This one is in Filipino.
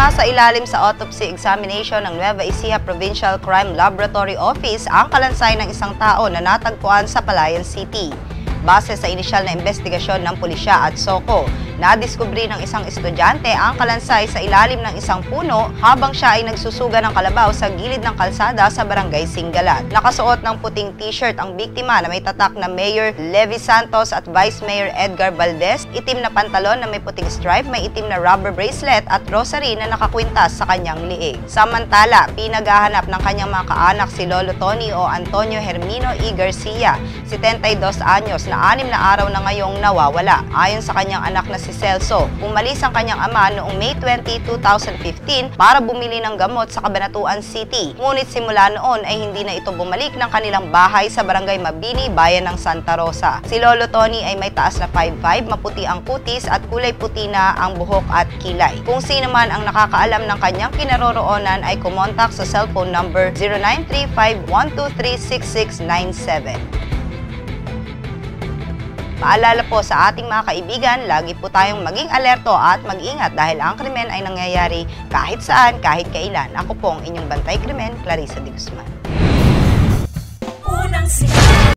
Isinasailalim sa autopsy examination ng Nueva Ecija Provincial Crime Laboratory Office ang kalansay ng isang tao na natagpuan sa Palayan City. Base sa inisyal na investigasyon ng pulisya at SOCO, nadiskubre ng isang estudyante ang kalansay sa ilalim ng isang puno habang siya ay nagsusuga ng kalabaw sa gilid ng kalsada sa barangay Singalat. Nakasuot ng puting t-shirt ang biktima na may tatak na Mayor Levi Santos at Vice Mayor Edgar Valdez, itim na pantalon na may puting stripe, may itim na rubber bracelet at rosary na nakakwintas sa kanyang liig. Samantala, pinaghahanap ng kanyang mga kaanak si Lolo Tony o Antonio Hermino E. Garcia, 72 anyos, na 6 na araw na ngayong nawawala. Ayon sa kanyang anak na si Celso, umalis ang kanyang ama noong May 20, 2015 para bumili ng gamot sa Cabanatuan City. Ngunit simula noon ay hindi na ito bumalik ng kanilang bahay sa Barangay Mabini, bayan ng Santa Rosa. Si Lolo Tony ay may taas na 5'5", maputi ang kutis at kulay puti na ang buhok at kilay. Kung sino man ang nakakaalam ng kanyang kinaroroonan ay kumontak sa cellphone number 0935-123-6697. Paalala po sa ating mga kaibigan, lagi po tayong maging alerto at mag-ingat dahil ang krimen ay nangyayari kahit saan, kahit kailan. Ako po ang inyong bantay krimen, Clarissa De Guzman.